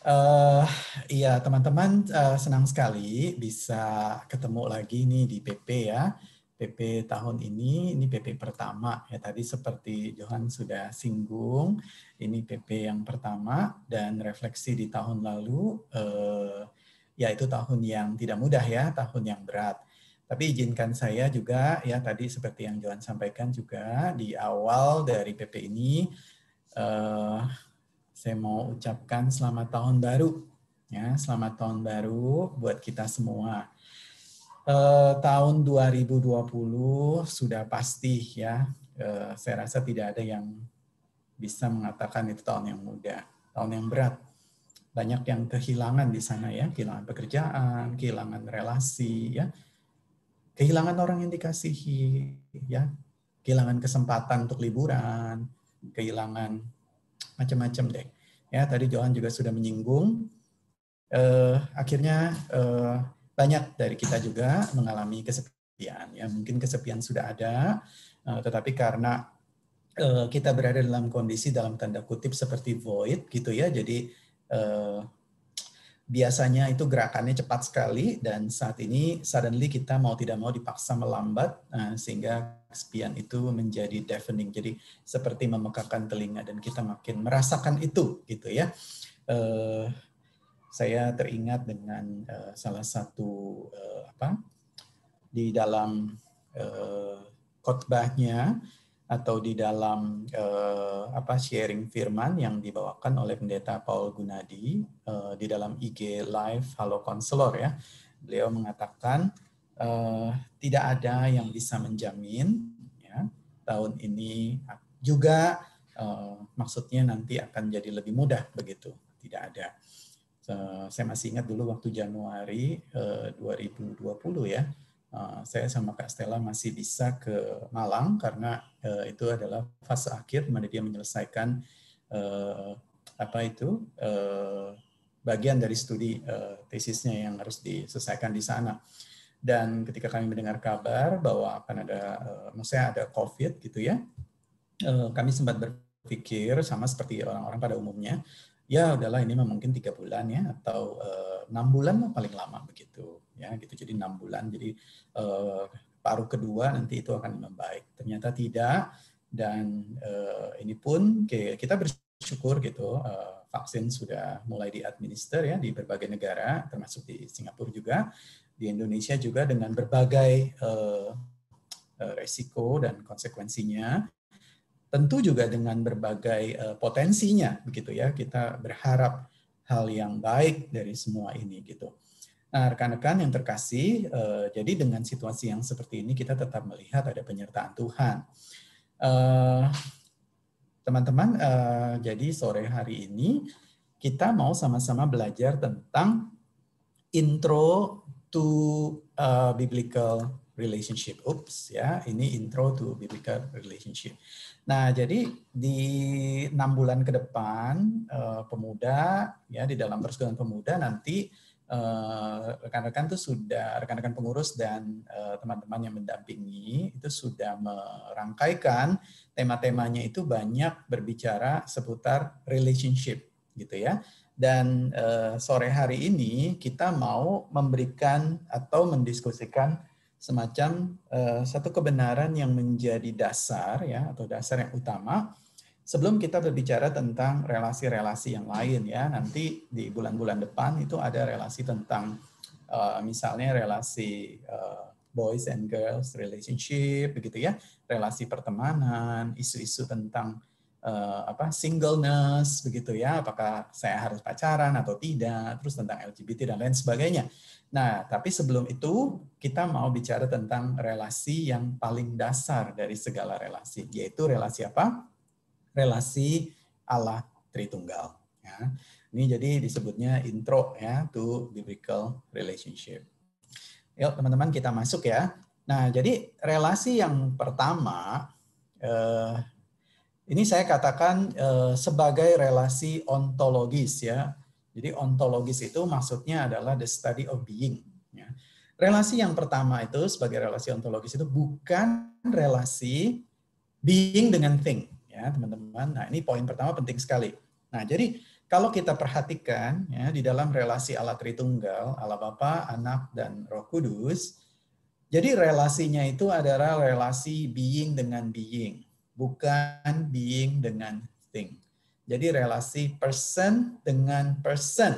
Eh, iya teman-teman, senang sekali bisa ketemu lagi nih di PP ya. PP tahun ini PP pertama ya, tadi seperti Johan sudah singgung, ini PP yang pertama dan refleksi di tahun lalu, ya itu tahun yang tidak mudah ya, tahun yang berat. Tapi izinkan saya juga ya, tadi seperti yang Johan sampaikan juga di awal dari PP ini, eh, saya mau ucapkan selamat tahun baru. Ya, selamat tahun baru buat kita semua. Tahun 2020 sudah pasti ya. Saya rasa tidak ada yang bisa mengatakan itu tahun yang mudah, tahun yang berat. Banyak yang kehilangan di sana ya, kehilangan pekerjaan, kehilangan relasi ya, kehilangan orang yang dikasihi ya, kehilangan kesempatan untuk liburan, kehilangan macam-macam deh. Ya, tadi Johan juga sudah menyinggung, akhirnya banyak dari kita juga mengalami kesepian. Ya, mungkin kesepian sudah ada, tetapi karena kita berada dalam kondisi dalam tanda kutip seperti void gitu ya, jadi biasanya itu gerakannya cepat sekali dan saat ini suddenly kita mau tidak mau dipaksa melambat, sehingga kesepian itu menjadi deafening, jadi seperti memekakan telinga dan kita makin merasakan itu gitu ya. Saya teringat dengan salah satu di dalam khotbahnya atau di dalam sharing firman yang dibawakan oleh Pendeta Paul Gunadi di dalam IG Live Halo Konselor ya. Beliau mengatakan tidak ada yang bisa menjamin ya tahun ini juga maksudnya nanti akan jadi lebih mudah begitu. Tidak ada. Saya masih ingat dulu waktu Januari 2020 ya. Saya sama Kak Stella masih bisa ke Malang karena itu adalah fase akhir di mana dia menyelesaikan bagian dari studi tesisnya yang harus diselesaikan di sana. Dan ketika kami mendengar kabar bahwa akan ada, maksudnya ada COVID gitu ya, kami sempat berpikir sama seperti orang-orang pada umumnya, ya udahlah ini mungkin 3 bulan ya, atau 6 bulan lah paling lama begitu ya gitu. Jadi 6 bulan, jadi paruh kedua nanti itu akan membaik. Ternyata tidak, dan ini pun kita bersyukur gitu, vaksin sudah mulai diadminister ya di berbagai negara termasuk di Singapura juga, di Indonesia juga dengan berbagai resiko dan konsekuensinya. Tentu juga dengan berbagai potensinya begitu ya. Kita berharap hal yang baik dari semua ini gitu. Nah, rekan-rekan yang terkasih, jadi dengan situasi yang seperti ini kita tetap melihat ada penyertaan Tuhan. Teman-teman, jadi sore hari ini kita mau sama-sama belajar tentang intro to biblical relationship. Ya, ini intro to biblical relationship. Nah, jadi di 6 bulan ke depan, pemuda ya di dalam persekutuan pemuda nanti rekan-rekan rekan-rekan pengurus dan teman-teman yang mendampingi itu sudah merangkaikan tema-temanya, itu banyak berbicara seputar relationship gitu ya. Dan sore hari ini kita mau memberikan atau mendiskusikan semacam satu kebenaran yang menjadi dasar ya, atau dasar yang utama sebelum kita berbicara tentang relasi-relasi yang lain ya. Nanti di bulan-bulan depan itu ada relasi tentang misalnya relasi boys and girls relationship begitu ya, relasi pertemanan, isu-isu tentang singleness begitu ya, apakah saya harus pacaran atau tidak, terus tentang LGBT dan lain sebagainya. Nah, tapi sebelum itu kita mau bicara tentang relasi yang paling dasar dari segala relasi, yaitu relasi apa? Relasi Allah Tritunggal. Ya. Ini jadi disebutnya intro ya to biblical relationship. Yuk teman-teman kita masuk ya. Nah, jadi relasi yang pertama ini saya katakan sebagai relasi ontologis ya. Jadi ontologis itu maksudnya adalah the study of being. Ya. Relasi yang pertama itu sebagai relasi ontologis itu bukan relasi being dengan thing, ya teman-teman. Nah ini poin pertama penting sekali. Nah jadi kalau kita perhatikan ya di dalam relasi Allah Tritunggal, Allah Bapa, Anak, dan Roh Kudus, jadi relasinya itu adalah relasi being dengan being, bukan being dengan thing. Jadi relasi person dengan person,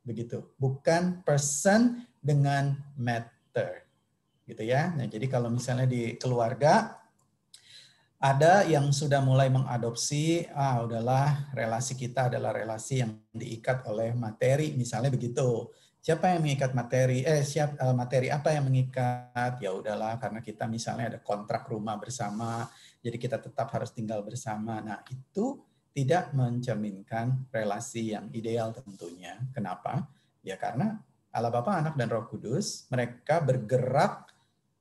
begitu, bukan person dengan matter, gitu ya. Nah, jadi kalau misalnya di keluarga ada yang sudah mulai mengadopsi, udahlah relasi kita adalah relasi yang diikat oleh materi, misalnya begitu. Siapa yang mengikat materi? Materi apa yang mengikat? Ya udahlah, karena kita misalnya ada kontrak rumah bersama, jadi kita tetap harus tinggal bersama. Nah, itu tidak mencerminkan relasi yang ideal tentunya. Kenapa? Ya karena Allah Bapa, Anak, dan Roh Kudus, mereka bergerak,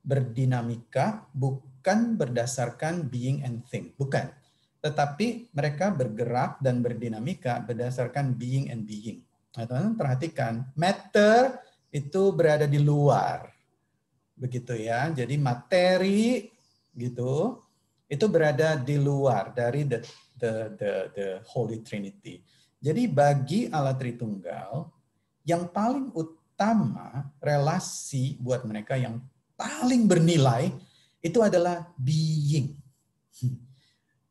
berdinamika, bukan berdasarkan being and thing, bukan. Tetapi mereka bergerak dan berdinamika berdasarkan being and being. Nah, teman-teman perhatikan, matter itu berada di luar, begitu ya. Jadi materi gitu, itu berada di luar dari the Holy Trinity. Jadi bagi Allah Tritunggal, yang paling utama relasi buat mereka yang paling bernilai itu adalah being.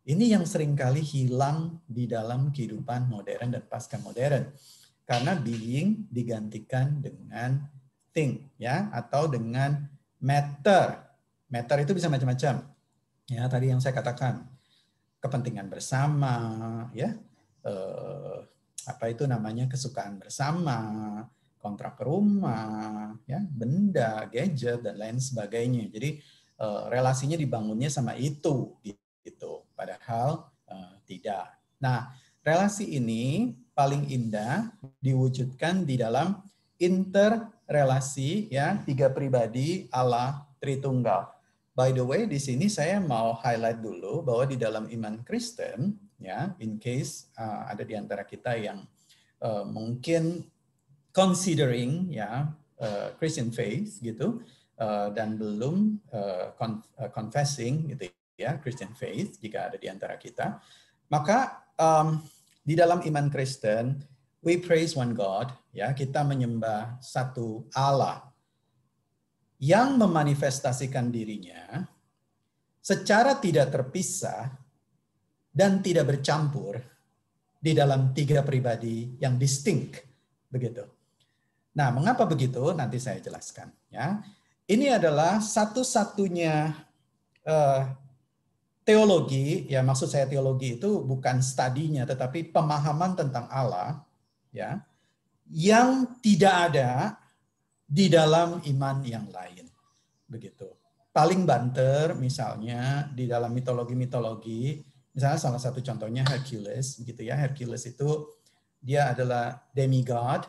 Ini yang seringkali hilang di dalam kehidupan modern dan pasca modern. Karena being digantikan dengan thing, ya, atau dengan matter. Matter itu bisa macam-macam. Ya, tadi yang saya katakan, kepentingan bersama, ya, apa itu namanya, kesukaan bersama, kontrak rumah, ya, benda, gadget, dan lain sebagainya. Jadi relasinya dibangunnya sama itu, gitu. Padahal tidak. Nah, relasi ini paling indah diwujudkan di dalam interrelasi, ya, tiga pribadi Allah Tritunggal. By the way, di sini saya mau highlight dulu bahwa di dalam iman Kristen, ya, in case ada di antara kita yang mungkin considering, ya, Christian faith gitu, dan belum confessing gitu ya Christian faith, jika ada di antara kita, maka di dalam iman Kristen we praise one God, ya, kita menyembah satu Allah yang memanifestasikan dirinya secara tidak terpisah dan tidak bercampur di dalam tiga pribadi yang distinct, begitu. Nah, mengapa begitu? Nanti saya jelaskan. Ya, ini adalah satu-satunya teologi. Ya, maksud saya teologi itu bukan studinya, tetapi pemahaman tentang Allah, ya, yang tidak ada di dalam iman yang lain, begitu. Paling banter misalnya di dalam mitologi-mitologi, misalnya salah satu contohnya Hercules, begitu ya. Hercules itu dia adalah demigod,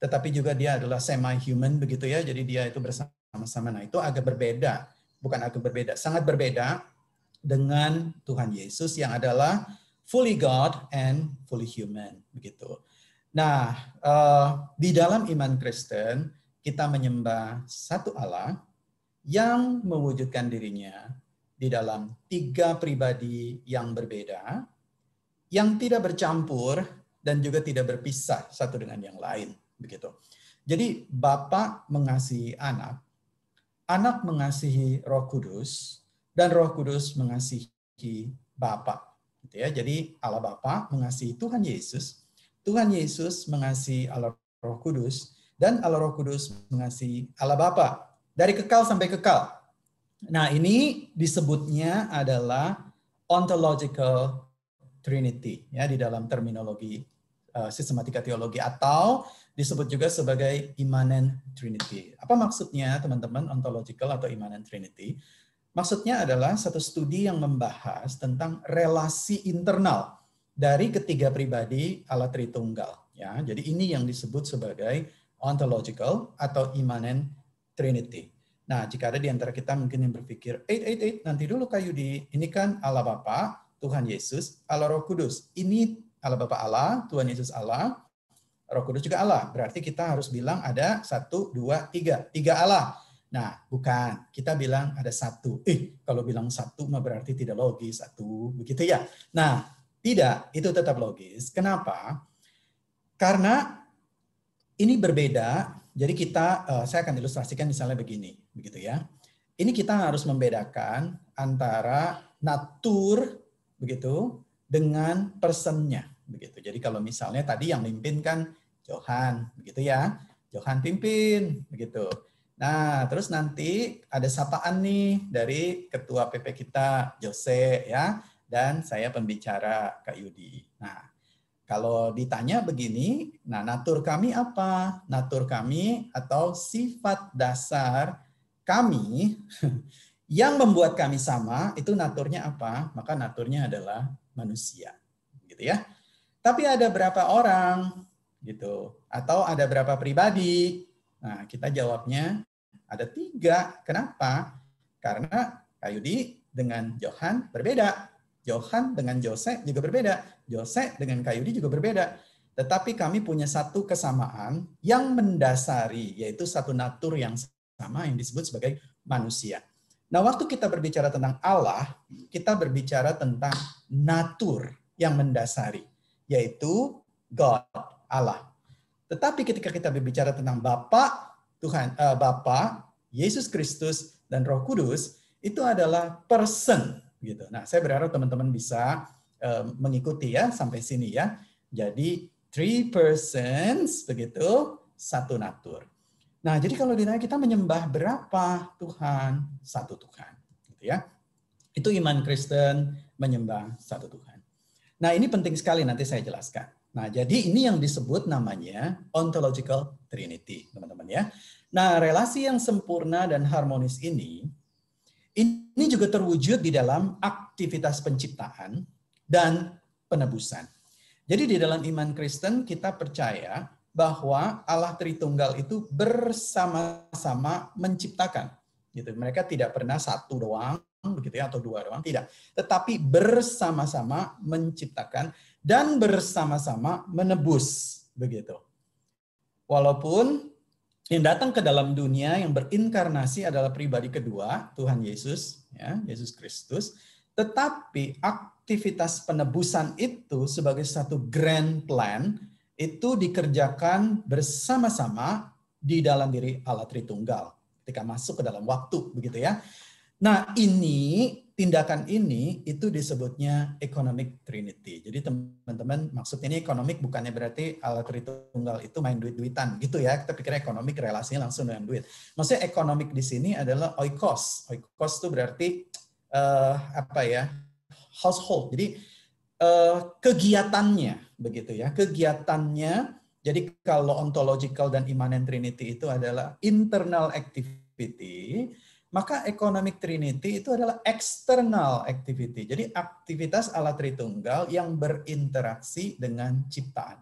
tetapi juga dia adalah semi-human, begitu ya. Jadi dia itu bersama-sama. Nah, itu agak berbeda, bukan agak berbeda, sangat berbeda dengan Tuhan Yesus yang adalah fully God and fully human, begitu. Nah, di dalam iman Kristen kita menyembah satu Allah yang mewujudkan dirinya di dalam tiga pribadi yang berbeda, yang tidak bercampur dan juga tidak berpisah satu dengan yang lain, begitu. Jadi Bapa mengasihi Anak, Anak mengasihi Roh Kudus, dan Roh Kudus mengasihi Bapa. Gitu ya. Jadi Allah Bapa mengasihi Tuhan Yesus mengasihi Allah Roh Kudus, dan Allah Roh Kudus mengasihi Allah Bapa. Dari kekal sampai kekal. Nah, ini disebutnya adalah ontological Trinity, ya, di dalam terminologi sistematika teologi, atau disebut juga sebagai immanent Trinity. Apa maksudnya, teman-teman, ontological atau immanent Trinity? Maksudnya adalah satu studi yang membahas tentang relasi internal dari ketiga pribadi Allah Tritunggal. Ya, jadi ini yang disebut sebagai ontological atau immanent Trinity. Nah, jika ada di antara kita mungkin yang berpikir, nanti dulu Kak Yudi, ini kan Allah Bapa, Tuhan Yesus, Allah Roh Kudus. Ini Allah Bapa Allah, Tuhan Yesus Allah, Roh Kudus juga Allah. Berarti kita harus bilang ada 1, 2, 3. 3 Allah. Nah, bukan. Kita bilang ada 1. Kalau bilang 1 mah berarti tidak logis. 1, begitu ya. Nah, tidak. Itu tetap logis. Kenapa? Karena ini berbeda, jadi saya akan ilustrasikan misalnya begini, begitu ya. Ini kita harus membedakan antara natur begitu dengan personnya, begitu. Jadi kalau misalnya tadi yang mimpin kan Johan, begitu ya. Johan pimpin, begitu. Nah, terus nanti ada sapaan nih dari ketua PP kita, Jose ya, dan saya pembicara Kak Yudi. Nah, kalau ditanya begini, nah natur kami apa? Natur kami atau sifat dasar kami yang membuat kami sama, itu naturnya apa? Maka naturnya adalah manusia. Gitu ya. Tapi ada berapa orang gitu, atau ada berapa pribadi? Nah, kita jawabnya ada 3. Kenapa? Karena Kak Yudi dengan Johan berbeda. Johan dengan Jose juga berbeda. Jose dengan Kak Yudi juga berbeda. Tetapi kami punya satu kesamaan yang mendasari, yaitu satu natur yang sama yang disebut sebagai manusia. Nah, waktu kita berbicara tentang Allah, kita berbicara tentang natur yang mendasari, yaitu God, Allah. Tetapi ketika kita berbicara tentang Bapa, Tuhan, Bapa, Yesus Kristus, dan Roh Kudus, itu adalah person. Gitu. Nah, saya berharap teman-teman bisa mengikuti ya sampai sini ya. Jadi 3 persons, begitu, satu natur. Nah, jadi kalau ditanya kita menyembah berapa Tuhan? Satu Tuhan. Gitu ya. Itu iman Kristen menyembah satu Tuhan. Nah, ini penting sekali nanti saya jelaskan. Nah, jadi ini yang disebut namanya ontological trinity, teman-teman ya. Nah, relasi yang sempurna dan harmonis ini juga terwujud di dalam aktivitas penciptaan dan penebusan. Jadi di dalam iman Kristen kita percaya bahwa Allah Tritunggal itu bersama-sama menciptakan. Gitu. Mereka tidak pernah satu doang, begitu ya, atau 2 doang, tidak. Tetapi bersama-sama menciptakan dan bersama-sama menebus, begitu. Walaupun yang datang ke dalam dunia yang berinkarnasi adalah pribadi kedua, Tuhan Yesus, ya, Yesus Kristus, tetapi aktivitas penebusan itu sebagai satu grand plan itu dikerjakan bersama-sama di dalam diri Allah Tritunggal ketika masuk ke dalam waktu, begitu ya. Nah, tindakan ini itu disebutnya economic trinity. Jadi teman-teman, maksudnya ini economic bukannya berarti Allah Tritunggal itu main duit-duitan gitu ya. Kita pikir economic relasinya langsung dengan duit. Maksudnya economic di sini adalah oikos. Oikos itu berarti household. Jadi kegiatannya begitu ya. Kegiatannya. Jadi kalau ontological dan immanent trinity itu adalah internal activity, maka economic trinity itu adalah external activity. Jadi aktivitas Allah Tritunggal yang berinteraksi dengan ciptaan,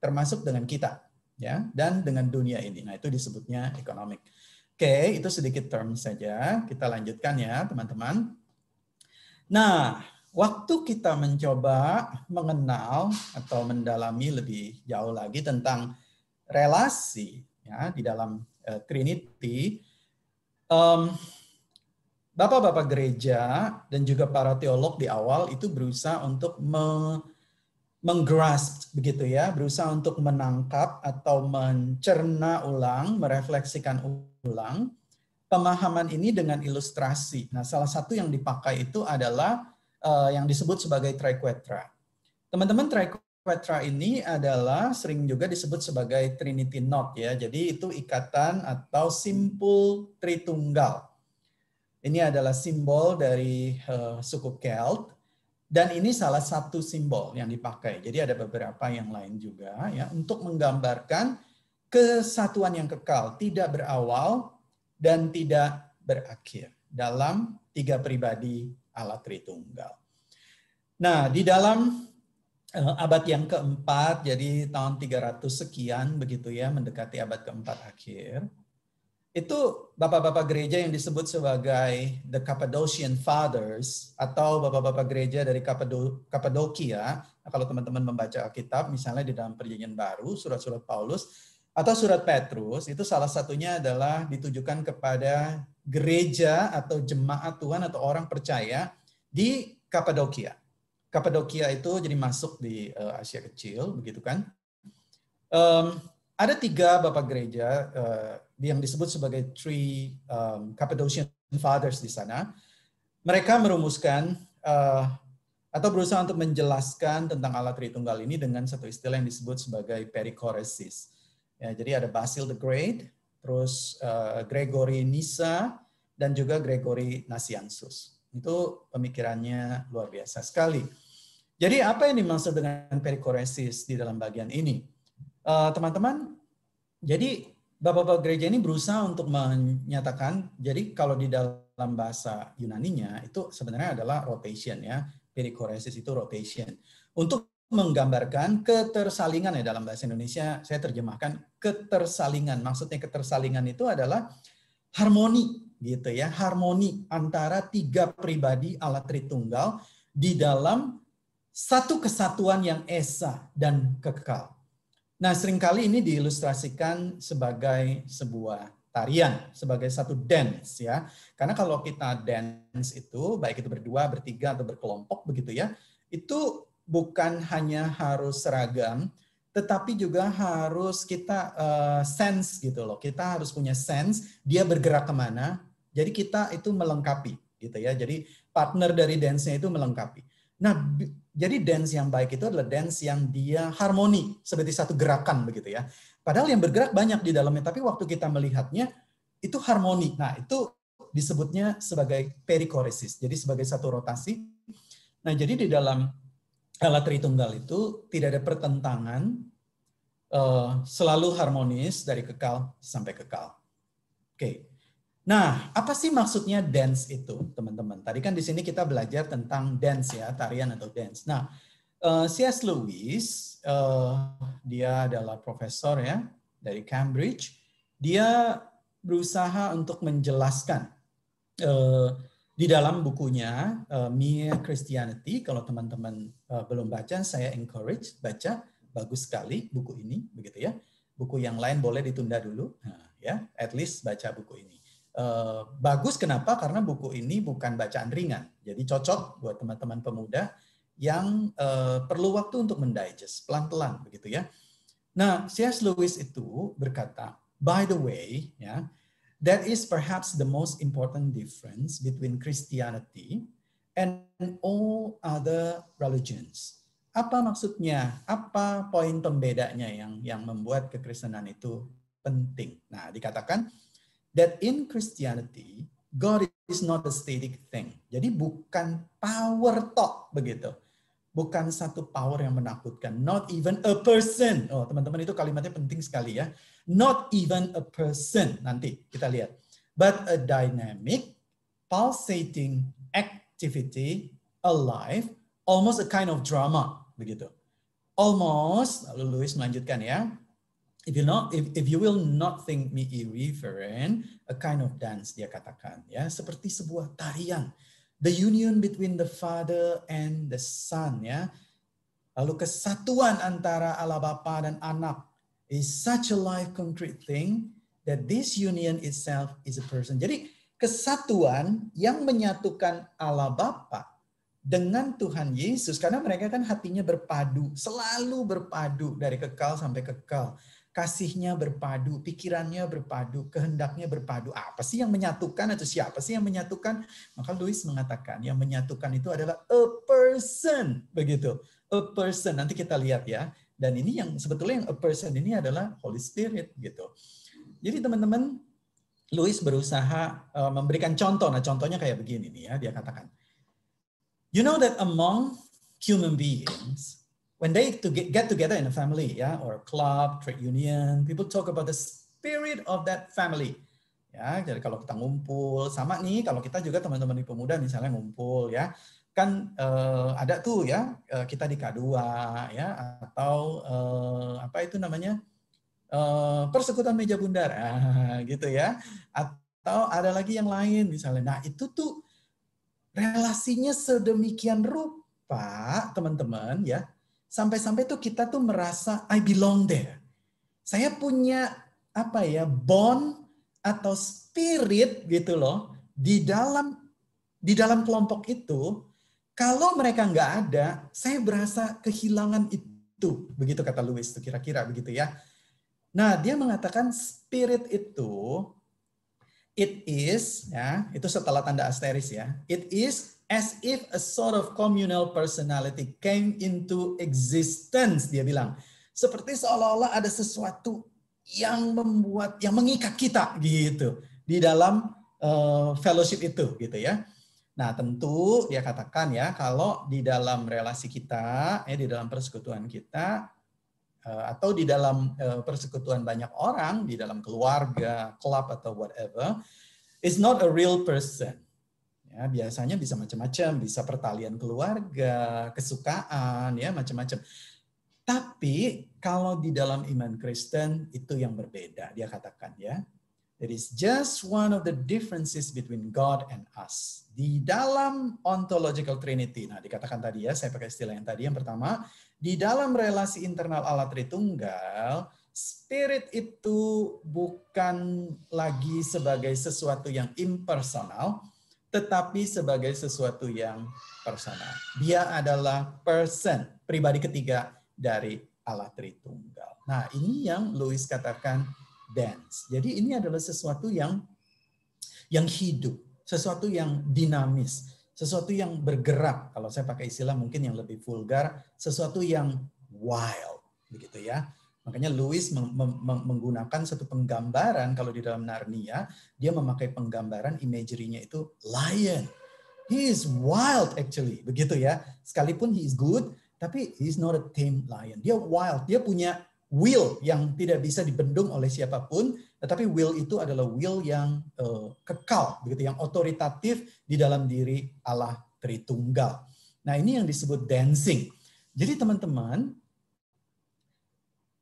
termasuk dengan kita, ya, dan dengan dunia ini. Nah, itu disebutnya economic. Oke, itu sedikit term saja. Kita lanjutkan ya, teman-teman. Nah, waktu kita mencoba mengenal atau mendalami lebih jauh lagi tentang relasi ya di dalam Trinity, Bapak-bapak gereja dan juga para teolog di awal itu berusaha untuk menggrasp begitu ya, berusaha untuk menangkap atau mencerna ulang, merefleksikan ulang pemahaman ini dengan ilustrasi. Nah, salah satu yang dipakai itu adalah yang disebut sebagai triquetra. Teman-teman, triquetra ini adalah sering juga disebut sebagai Trinity Knot ya. Jadi itu ikatan atau simpul Tritunggal. Ini adalah simbol dari suku Celt dan ini salah satu simbol yang dipakai. Jadi ada beberapa yang lain juga ya untuk menggambarkan kesatuan yang kekal, tidak berawal dan tidak berakhir dalam 3 pribadi Allah Tritunggal. Nah, di dalam abad yang keempat, jadi tahun 300 sekian begitu ya, mendekati abad keempat akhir, itu bapak-bapak gereja yang disebut sebagai the Cappadocian Fathers atau bapak-bapak gereja dari Kappadokia. Nah, kalau teman-teman membaca Alkitab, misalnya di dalam Perjanjian Baru, surat-surat Paulus atau surat Petrus, itu salah satunya adalah ditujukan kepada gereja atau jemaat Tuhan atau orang percaya di Kappadokia. Kappadokia itu jadi masuk di Asia Kecil, begitu kan? Ada 3 bapak gereja yang disebut sebagai three Cappadocian Fathers di sana. Mereka merumuskan atau berusaha untuk menjelaskan tentang Allah Tritunggal ini dengan satu istilah yang disebut sebagai perikoresis. Ya, jadi ada Basil the Great, terus Gregory Nyssa, dan juga Gregory Nazianzus. Itu pemikirannya luar biasa sekali. Jadi apa yang dimaksud dengan perikoresis di dalam bagian ini? Teman-teman, jadi bapak-bapak gereja ini berusaha untuk menyatakan, jadi kalau di dalam bahasa Yunaninya itu sebenarnya adalah rotation ya, perikoresis itu rotation. Untuk menggambarkan ketersalingan ya, dalam bahasa Indonesia saya terjemahkan ketersalingan. Maksudnya ketersalingan itu adalah harmoni gitu ya, harmoni antara 3 pribadi Allah Tritunggal di dalam satu kesatuan yang esa dan kekal. Nah, seringkali ini diilustrasikan sebagai sebuah tarian, sebagai satu dance ya. Karena kalau kita dance itu, baik itu berdua, bertiga, atau berkelompok begitu ya, itu bukan hanya harus seragam, tetapi juga harus kita sense gitu loh. Kita harus punya sense, dia bergerak kemana, jadi kita itu melengkapi gitu ya. Jadi partner dari dance-nya itu melengkapi. Nah, jadi dance yang baik itu adalah dance yang dia harmoni, seperti satu gerakan begitu ya. Padahal yang bergerak banyak di dalamnya, tapi waktu kita melihatnya itu harmoni. Nah, itu disebutnya sebagai perikoresis, jadi sebagai satu rotasi. Nah, jadi di dalam Allah Tritunggal itu tidak ada pertentangan, selalu harmonis dari kekal sampai kekal. Oke. Nah, apa sih maksudnya dance itu, teman-teman? Tadi kan di sini kita belajar tentang dance ya, tarian atau dance. Nah, C.S. Lewis, dia adalah profesor ya dari Cambridge. Dia berusaha untuk menjelaskan di dalam bukunya Mere Christianity. Kalau teman-teman belum baca, saya encourage baca. Bagus sekali buku ini, begitu ya. Buku yang lain boleh ditunda dulu, nah, ya. At least baca buku ini. Bagus kenapa? Karena buku ini bukan bacaan ringan. Jadi cocok buat teman-teman pemuda yang perlu waktu untuk mendigest pelan-pelan begitu ya. Nah, C.S. Lewis itu berkata, by the way, ya, that is perhaps the most important difference between Christianity and all other religions. Apa maksudnya? Apa poin pembedanya yang membuat kekristenan itu penting? Nah, dikatakan that in Christianity, God is not a static thing. Jadi bukan power talk begitu. Bukan satu power yang menakutkan. Not even a person. Oh, teman-teman itu kalimatnya penting sekali ya. Not even a person. Nanti kita lihat. But a dynamic, pulsating activity, alive, almost a kind of drama begitu. Almost, lalu Lewis melanjutkan ya. If you will not think me irreverent, a kind of dance, dia katakan ya, seperti sebuah tarian. The union between the Father and the Son ya. Lalu kesatuan antara Allah Bapa dan Anak is such a live concrete thing that this union itself is a person. Jadi kesatuan yang menyatukan Allah Bapa dengan Tuhan Yesus, karena mereka kan hatinya berpadu, selalu berpadu dari kekal sampai kekal. Kasihnya berpadu, pikirannya berpadu, kehendaknya berpadu. Apa sih yang menyatukan atau siapa sih yang menyatukan? Maka Lewis mengatakan yang menyatukan itu adalah a person, begitu. A person, nanti kita lihat ya. Dan ini yang sebetulnya yang a person ini adalah Holy Spirit gitu. Jadi teman-teman, Lewis berusaha memberikan contoh. Nah, contohnya kayak begini nih ya, dia katakan. You know that among human beings, when they get together in a family, ya, or a club, trade union, people talk about the spirit of that family. Ya, jadi kalau kita ngumpul, sama nih, kalau kita juga teman-teman di pemuda misalnya ngumpul, ya, kan ada tuh ya, kita di K2, ya, atau apa itu namanya, persekutuan meja bundar, gitu ya, atau ada lagi yang lain misalnya. Nah itu tuh relasinya sedemikian rupa, teman-teman, ya. Sampai-sampai tuh kita tuh merasa I belong there. Saya punya apa ya, bond atau spirit gitu loh di dalam kelompok itu. Kalau mereka nggak ada, saya berasa kehilangan itu. Begitu kata Lewis tuh kira-kira begitu ya. Nah, dia mengatakan spirit itu, it is, ya, itu setelah tanda asteris ya, it is as if a sort of communal personality came into existence, dia bilang. Seperti seolah-olah ada sesuatu yang mengikat kita gitu di dalam fellowship itu gitu ya. Nah, tentu dia katakan ya, kalau di dalam relasi kita, di dalam persekutuan kita, atau di dalam persekutuan banyak orang, di dalam keluarga, klub atau whatever, is not a real person. Ya, biasanya bisa macam-macam, bisa pertalian keluarga, kesukaan, ya macam-macam. Tapi kalau di dalam iman Kristen itu yang berbeda, dia katakan ya. It is just one of the differences between God and us. Di dalam ontological trinity, nah dikatakan tadi ya, saya pakai istilah yang tadi. Yang pertama, di dalam relasi internal Allah Tritunggal, spirit itu bukan lagi sebagai sesuatu yang impersonal, tetapi sebagai sesuatu yang personal. Dia adalah person, pribadi ketiga dari Allah Tritunggal. Nah ini yang Lewis katakan dance. Jadi ini adalah sesuatu yang hidup, sesuatu yang dinamis, sesuatu yang bergerak. Kalau saya pakai istilah mungkin yang lebih vulgar, sesuatu yang wild, begitu ya. Makanya Lewis menggunakan satu penggambaran kalau di dalam Narnia, dia memakai penggambaran imagery-nya itu lion. He is wild actually, begitu ya. Sekalipun he is good, tapi he is not a tame lion. Dia wild, dia punya will yang tidak bisa dibendung oleh siapapun, tetapi will itu adalah will yang kekal, begitu, yang otoritatif di dalam diri Allah Tritunggal. Nah ini yang disebut dancing. Jadi teman-teman,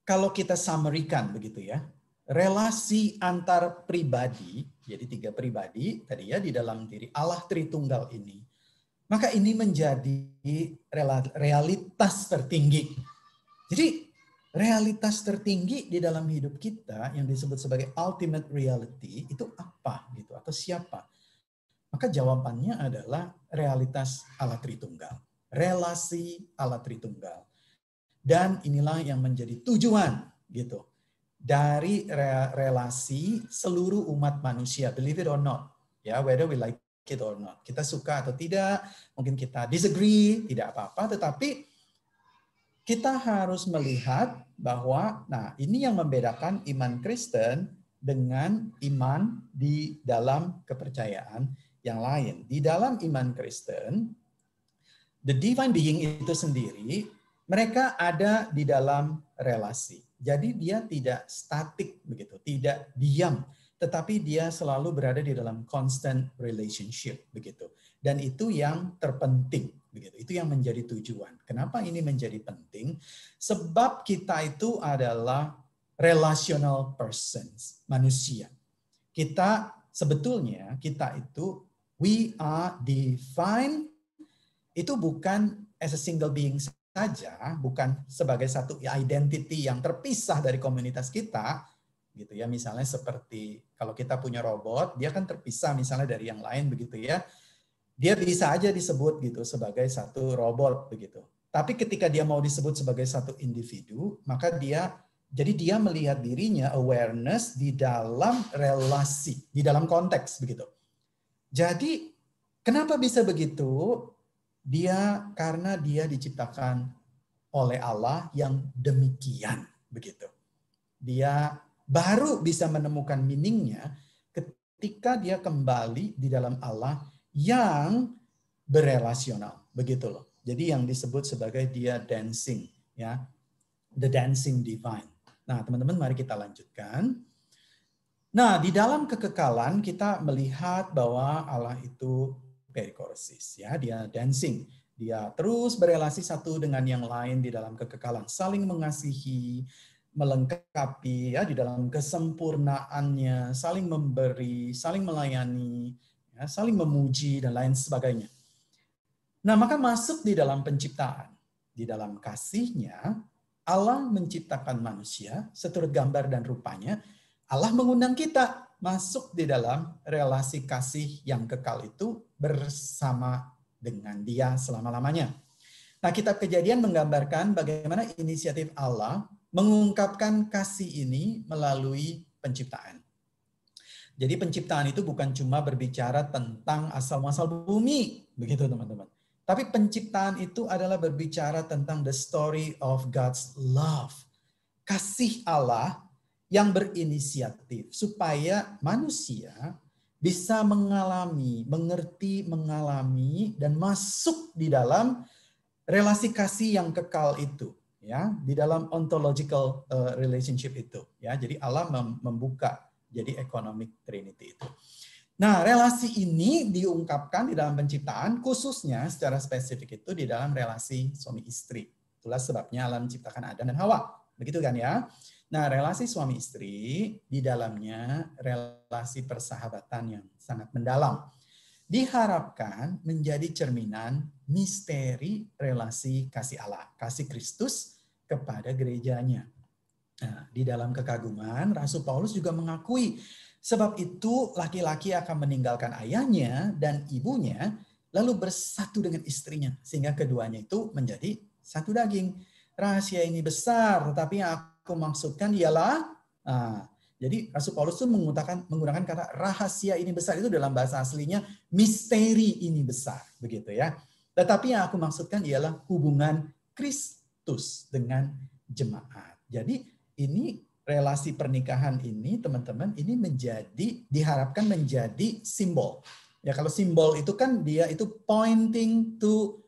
kalau kita summary-kan begitu ya, relasi antar pribadi, jadi 3 pribadi tadi ya di dalam diri Allah Tritunggal ini, maka ini menjadi realitas tertinggi. Jadi realitas tertinggi di dalam hidup kita yang disebut sebagai ultimate reality itu apa gitu atau siapa? Maka jawabannya adalah realitas Allah Tritunggal, relasi Allah Tritunggal. Dan inilah yang menjadi tujuan gitu dari relasi seluruh umat manusia, believe it or not, ya, whether we like it or not. Kita suka atau tidak, mungkin kita disagree, tidak apa-apa, tetapi kita harus melihat bahwa, nah ini yang membedakan iman Kristen dengan iman di dalam kepercayaan yang lain. Di dalam iman Kristen, the divine being itu sendiri, mereka ada di dalam relasi. Jadi dia tidak statik begitu, tidak diam, tetapi dia selalu berada di dalam constant relationship begitu. Dan itu yang terpenting. Begitu. Itu yang menjadi tujuan. Kenapa ini menjadi penting? Sebab kita itu adalah relational persons, manusia. Kita sebetulnya, kita itu, we are divine, itu bukan as a single being saja, bukan sebagai satu identity yang terpisah dari komunitas kita, gitu ya. Misalnya seperti kalau kita punya robot, dia kan terpisah misalnya dari yang lain begitu ya. Dia bisa aja disebut gitu sebagai satu robot begitu. Tapi ketika dia mau disebut sebagai satu individu, maka dia melihat dirinya awareness di dalam relasi, di dalam konteks begitu. Jadi kenapa bisa begitu? Karena dia diciptakan oleh Allah yang demikian begitu. Dia baru bisa menemukan meaningnya ketika dia kembali di dalam Allah yang berelasional, begitu loh. Jadi yang disebut sebagai dia dancing, ya, the dancing divine. Nah, teman-teman, mari kita lanjutkan. Nah, di dalam kekekalan kita melihat bahwa Allah itu perikorsis, ya, dia dancing, dia terus berelasi satu dengan yang lain di dalam kekekalan, saling mengasihi, melengkapi, ya, di dalam kesempurnaannya, saling memberi, saling melayani, saling memuji dan lain sebagainya. Nah, maka masuk di dalam penciptaan. Di dalam kasih-Nya, Allah menciptakan manusia seturut gambar dan rupanya. Allah mengundang kita masuk di dalam relasi kasih yang kekal itu bersama dengan Dia selama-lamanya. Nah, kitab Kejadian menggambarkan bagaimana inisiatif Allah mengungkapkan kasih ini melalui penciptaan. Jadi penciptaan itu bukan cuma berbicara tentang asal-muasal bumi, begitu teman-teman. Tapi penciptaan itu adalah berbicara tentang the story of God's love. Kasih Allah yang berinisiatif supaya manusia bisa mengalami, mengerti, mengalami dan masuk di dalam relasi kasih yang kekal itu, ya, di dalam ontological relationship itu, ya. Jadi Allah membuka jadi economic trinity itu. Nah, relasi ini diungkapkan di dalam penciptaan, khususnya secara spesifik itu di dalam relasi suami istri. Itulah sebabnya Allah menciptakan Adam dan Hawa. Begitu kan ya? Nah, relasi suami istri di dalamnya relasi persahabatan yang sangat mendalam. Diharapkan menjadi cerminan misteri relasi kasih Allah, kasih Kristus kepada gerejanya. Nah, di dalam kekaguman, Rasul Paulus juga mengakui, sebab itu laki-laki akan meninggalkan ayahnya dan ibunya, lalu bersatu dengan istrinya, sehingga keduanya itu menjadi satu daging. Rahasia ini besar, tetapi yang aku maksudkan ialah, jadi Rasul Paulus itu menggunakan kata rahasia ini besar, itu dalam bahasa aslinya misteri ini besar, begitu ya. Tetapi yang aku maksudkan ialah hubungan Kristus dengan jemaat. Jadi ini relasi pernikahan ini, teman-teman, ini diharapkan menjadi simbol. Ya, kalau simbol itu kan dia itu pointing to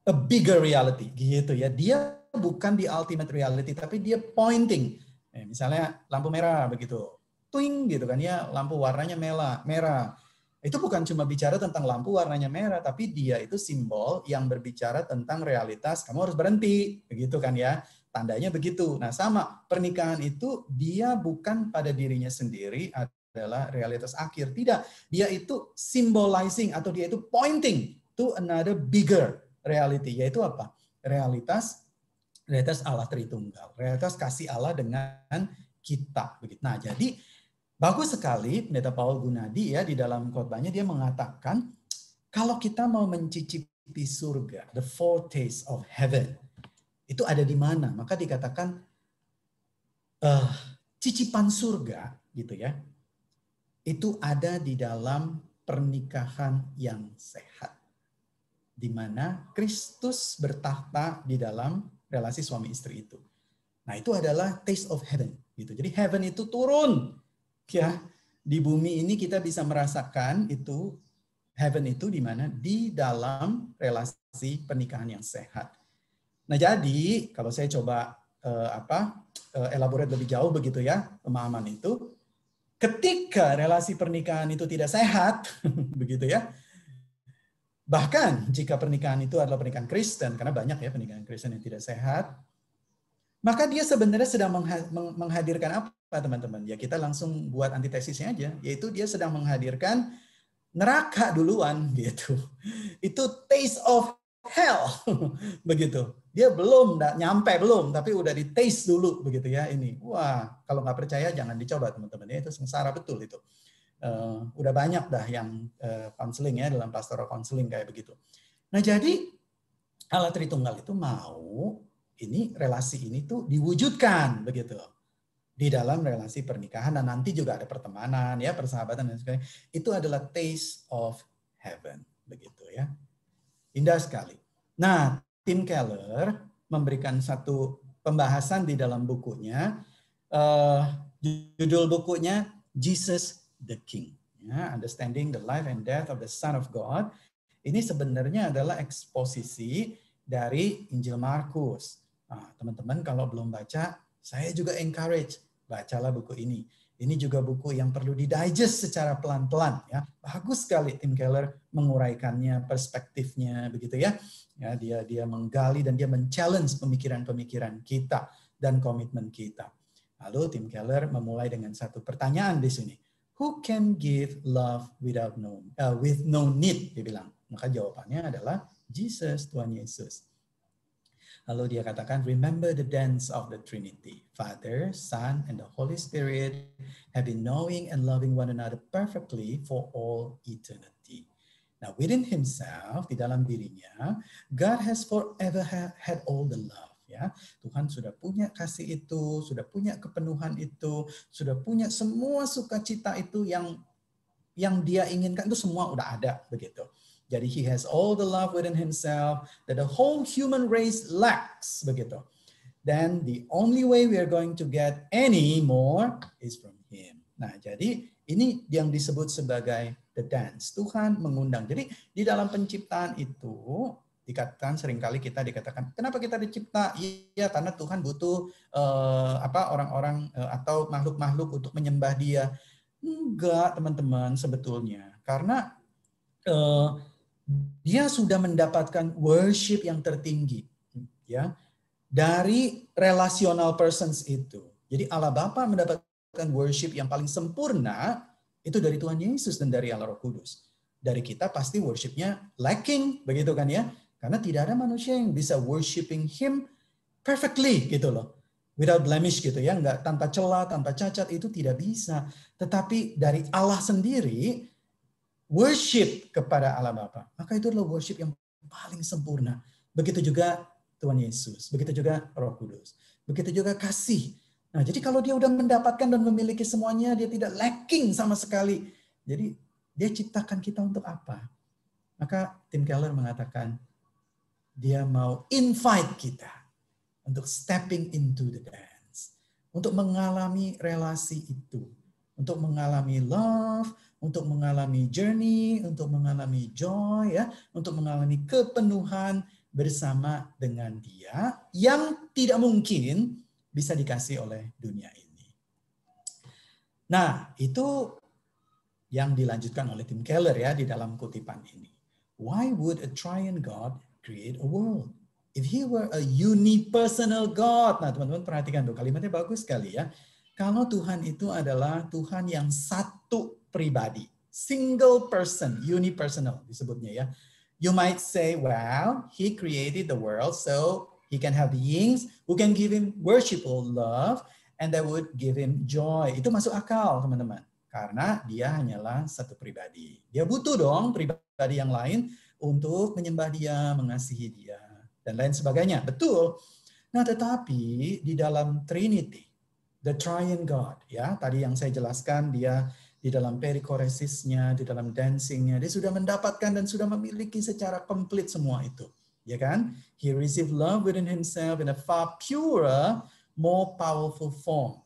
a bigger reality, gitu ya. Dia bukan the ultimate reality, tapi dia pointing. Misalnya lampu merah begitu, twing gitu kan ya, lampu warnanya merah. Itu bukan cuma bicara tentang lampu warnanya merah, tapi dia itu simbol yang berbicara tentang realitas. Kamu harus berhenti, begitu kan ya. Tandanya begitu. Nah, sama pernikahan itu dia bukan pada dirinya sendiri adalah realitas akhir. Tidak, dia itu symbolizing atau dia itu pointing to another bigger reality, yaitu apa? Realitas Allah Tritunggal, realitas kasih Allah dengan kita. Nah, jadi bagus sekali Pendeta Paul Gunadi ya di dalam khotbahnya dia mengatakan kalau kita mau mencicipi surga, the foretaste of heaven, itu ada di mana? Maka dikatakan cicipan surga gitu ya. Itu ada di dalam pernikahan yang sehat. Di mana Kristus bertahta di dalam relasi suami istri itu. Nah, itu adalah taste of heaven gitu. Jadi heaven itu turun ya. Di bumi ini kita bisa merasakan itu heaven itu di mana? Di dalam relasi pernikahan yang sehat. Nah, jadi kalau saya coba elaborate lebih jauh begitu ya, pemahaman itu, ketika relasi pernikahan itu tidak sehat, begitu ya. Bahkan jika pernikahan itu adalah pernikahan Kristen, karena banyak ya pernikahan Kristen yang tidak sehat, maka dia sebenarnya sedang menghadirkan apa, teman-teman? Ya kita langsung buat antitesisnya aja, yaitu dia sedang menghadirkan neraka duluan gitu. Itu taste of hell begitu. Dia belum nyampe tapi udah di taste dulu begitu ya ini. Wah, kalau nggak percaya jangan dicoba teman-teman ya, itu sengsara betul itu. Udah banyak dah yang counseling ya dalam pastoral counseling kayak begitu. Nah, jadi Allah Tritunggal itu mau ini relasi ini tuh diwujudkan begitu di dalam relasi pernikahan, dan nanti juga ada pertemanan ya, persahabatan dan sebagainya. Itu adalah taste of heaven begitu ya. Indah sekali. Nah, Tim Keller memberikan satu pembahasan di dalam bukunya. Judul bukunya Jesus the King. Ya, Understanding the Life and Death of the Son of God. Ini sebenarnya adalah eksposisi dari Injil Markus. Nah, teman-teman kalau belum baca, saya juga encourage, bacalah buku ini. Ini juga buku yang perlu didigest secara pelan-pelan ya. Bagus sekali Tim Keller menguraikannya, perspektifnya begitu ya. Ya, dia menggali dan dia men-challenge pemikiran-pemikiran kita dan komitmen kita. Lalu Tim Keller memulai dengan satu pertanyaan di sini. Who can give love with no need? Dia bilang. Maka jawabannya adalah Jesus, Tuhan Yesus. Lalu dia katakan, remember the dance of the Trinity. Father, Son, and the Holy Spirit have been knowing and loving one another perfectly for all eternity. Now within himself, di dalam dirinya, God has forever had all the love. ya. Tuhan sudah punya kasih itu, sudah punya kepenuhan itu, sudah punya semua sukacita itu yang dia inginkan itu semua udah ada begitu. Jadi he has all the love within himself that the whole human race lacks begitu. Then the only way we are going to get any more is from him. Nah, jadi ini yang disebut sebagai the dance. Tuhan mengundang. Jadi di dalam penciptaan itu dikatakan seringkali kita dikatakan kenapa kita dicipta? Iya, karena Tuhan butuh orang-orang atau makhluk-makhluk untuk menyembah Dia. Enggak, teman-teman, sebetulnya. Karena Dia sudah mendapatkan worship yang tertinggi, ya, dari relational persons itu. Jadi Allah Bapa mendapatkan worship yang paling sempurna itu dari Tuhan Yesus dan dari Allah Roh Kudus. Dari kita pasti worshipnya lacking, begitu kan ya? Karena tidak ada manusia yang bisa worshiping Him perfectly gitu loh. Without blemish gitu ya, enggak tanpa celah, tanpa cacat, itu tidak bisa. Tetapi dari Allah sendiri worship kepada Allah Bapa, maka itu adalah worship yang paling sempurna. Begitu juga Tuhan Yesus, begitu juga Roh Kudus, begitu juga kasih. Nah, jadi kalau dia udah mendapatkan dan memiliki semuanya, dia tidak lacking sama sekali. Jadi dia ciptakan kita untuk apa? Maka Tim Keller mengatakan dia mau invite kita untuk stepping into the dance, untuk mengalami relasi itu, untuk mengalami love, untuk mengalami journey, untuk mengalami joy, ya, untuk mengalami kepenuhan bersama dengan Dia yang tidak mungkin bisa dikasih oleh dunia ini. Nah, itu yang dilanjutkan oleh Tim Keller ya di dalam kutipan ini. Why would a triune God create a world? If he were a unipersonal God. Nah, teman-teman perhatikan tuh, kalimatnya bagus sekali ya. Kalau Tuhan itu adalah Tuhan yang satu pribadi, single person, unipersonal disebutnya ya. You might say, well, he created the world so he can have beings who can give him worshipful love and that would give him joy. Itu masuk akal, teman-teman. Karena dia hanyalah satu pribadi. Dia butuh dong pribadi yang lain untuk menyembah dia, mengasihi dia, dan lain sebagainya. Betul. Nah, tetapi di dalam Trinity, the Triune God, ya, tadi yang saya jelaskan, dia di dalam perikoresisnya, di dalam dancingnya, dia sudah mendapatkan dan sudah memiliki secara komplit semua itu, ya kan? He received love within himself in a far purer, more powerful form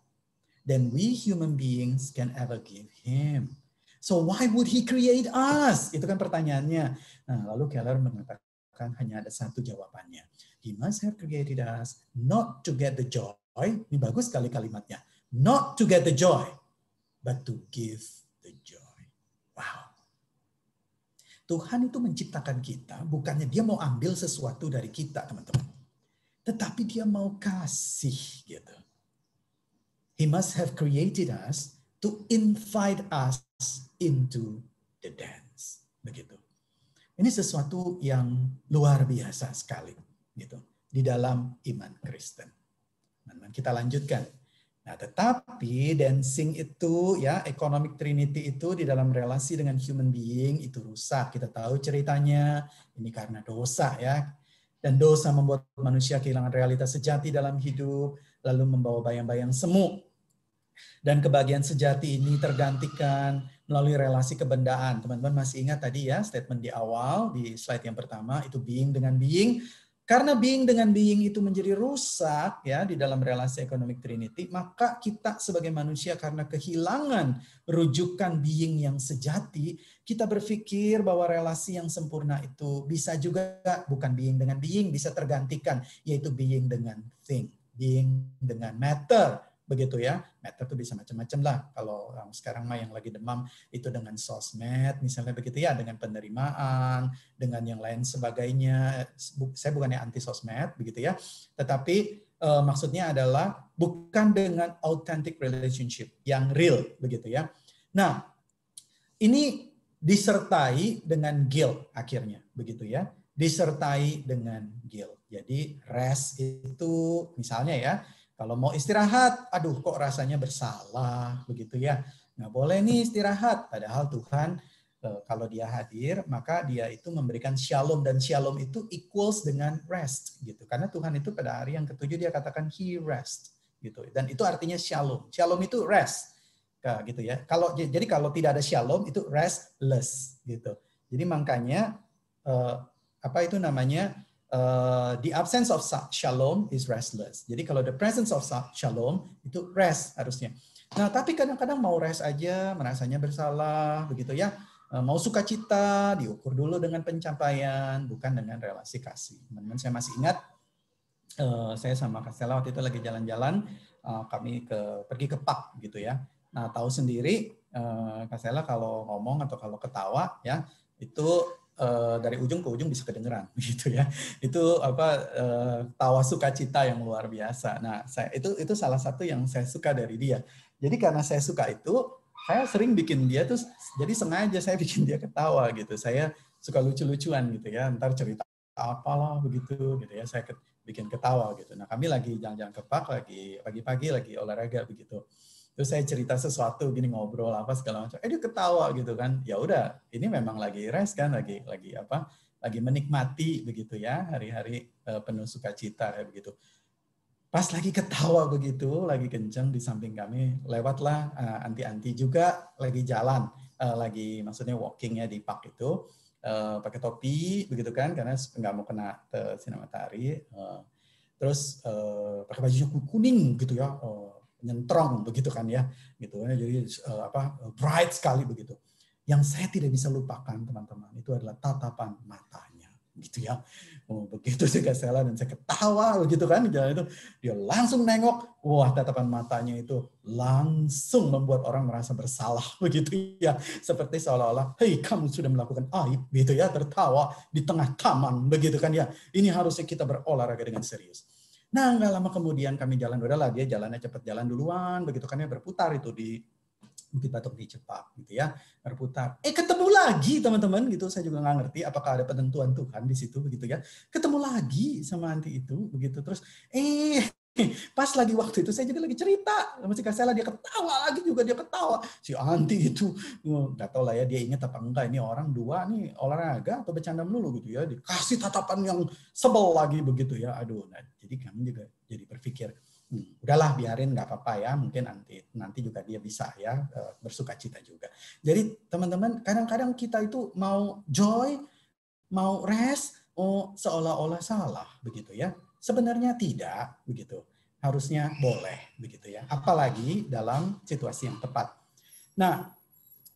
than we human beings can ever give him. So why would he create us? Itu kan pertanyaannya. Nah, lalu Keller mengatakan hanya ada satu jawabannya. He must have created us not to get the joy. Ini bagus sekali kalimatnya. Not to get the joy, but to give the joy. Wow. Tuhan itu menciptakan kita, bukannya dia mau ambil sesuatu dari kita, teman-teman. Tetapi dia mau kasih gitu. He must have created us to invite us into the dance. Begitu. Ini sesuatu yang luar biasa sekali gitu di dalam iman Kristen. Nah, kita lanjutkan. Nah, tetapi dancing itu ya, economic trinity itu di dalam relasi dengan human being itu rusak. Kita tahu ceritanya, ini karena dosa ya. Dan dosa membuat manusia kehilangan realitas sejati dalam hidup, lalu membawa bayang-bayang semu. Dan kebahagiaan sejati ini tergantikan melalui relasi kebendaan. Teman-teman masih ingat tadi ya statement di awal, di slide yang pertama, itu being dengan being. Karena being dengan being itu menjadi rusak ya di dalam relasi economic trinity, maka kita sebagai manusia karena kehilangan rujukan being yang sejati, kita berpikir bahwa relasi yang sempurna itu bisa juga bukan being dengan being, bisa tergantikan, yaitu being dengan thing, being dengan matter. Begitu ya, matter itu bisa macam-macam lah. Kalau sekarang mah yang lagi demam itu dengan sosmed, misalnya begitu ya, dengan penerimaan, dengan yang lain sebagainya. Saya bukannya anti sosmed, begitu ya. Tetapi maksudnya adalah bukan dengan authentic relationship yang real, begitu ya. Nah, ini disertai dengan guilt akhirnya, begitu ya. Disertai dengan guilt. Jadi rest itu misalnya ya, kalau mau istirahat, aduh kok rasanya bersalah, begitu ya. Nggak boleh nih istirahat, padahal Tuhan Kalau dia hadir, maka dia itu memberikan shalom, dan shalom itu equals dengan rest gitu. Karena Tuhan itu pada hari yang ketujuh dia katakan he rest gitu. Dan itu artinya shalom. Shalom itu rest. Gitu ya. Jadi kalau tidak ada shalom itu restless gitu. Jadi makanya apa itu namanya? The absence of shalom is restless. Jadi kalau the presence of shalom itu rest harusnya. Nah, tapi kadang-kadang mau rest aja, merasanya bersalah, begitu ya. Mau sukacita, diukur dulu dengan pencapaian, bukan dengan relasi kasih. Teman-teman, saya masih ingat, saya sama Kak Stella waktu itu lagi jalan-jalan, kami pergi ke pub gitu ya. Nah, tahu sendiri, Kak Stella kalau ngomong atau kalau ketawa ya, itu dari ujung ke ujung bisa kedengeran gitu ya. Itu tawa sukacita yang luar biasa. Nah, itu salah satu yang saya suka dari dia. Jadi karena saya suka itu, saya sering bikin dia tuh, jadi sengaja saya bikin dia ketawa gitu. Saya suka lucu-lucuan gitu ya. Ntar cerita apalah begitu gitu ya. Saya bikin ketawa gitu. Nah, kami lagi jalan-jalan ke park, lagi pagi-pagi lagi olahraga begitu. Terus saya cerita sesuatu gini, ngobrol apa segala macam. Dia ketawa gitu kan. Ya udah, ini memang lagi rest kan, lagi menikmati begitu ya, hari-hari penuh sukacita kayak begitu. Pas lagi ketawa begitu, lagi kenceng di samping kami, lewatlah anti-anti juga lagi jalan, lagi maksudnya walking ya di park itu, pakai topi begitu kan, karena nggak mau kena sinar matahari. Terus pakai baju kuning gitu ya, nyentrong begitu kan ya, gitu. Jadi bright sekali begitu. Yang saya tidak bisa lupakan teman-teman itu adalah tatapan matanya, gitu ya. Begitu saya Stella dan saya ketawa begitu kan, jalan itu dia langsung nengok, wah tatapan matanya itu langsung membuat orang merasa bersalah begitu ya, seperti seolah-olah, hei kamu sudah melakukan aib gitu ya, tertawa di tengah taman begitu kan ya, ini harusnya kita berolahraga dengan serius. Nah nggak lama kemudian kami jalan, udahlah dia jalannya cepat jalan duluan begitu kan ya, berputar itu di Bukit Batok di Cepak gitu ya, berputar. Ketemu lagi teman-teman gitu, saya juga nggak ngerti apakah ada penentuan Tuhan di situ begitu ya. Ketemu lagi sama anti itu begitu, terus pas lagi waktu itu saya juga lagi cerita sama si Kak Stella, dia ketawa lagi juga, dia ketawa. Si anti itu nggak tahu lah ya dia ingat apa enggak, ini orang dua nih olahraga atau bercanda melulu gitu ya, dikasih tatapan yang sebel lagi begitu ya. Aduh, nah, jadi kami juga jadi berpikir, udahlah biarin nggak apa-apa ya, mungkin nanti juga dia bisa ya bersukacita juga. Jadi teman-teman, kadang-kadang kita itu mau joy, mau rest, seolah-olah salah begitu ya. Sebenarnya tidak begitu. Harusnya boleh begitu ya. Apalagi dalam situasi yang tepat. Nah,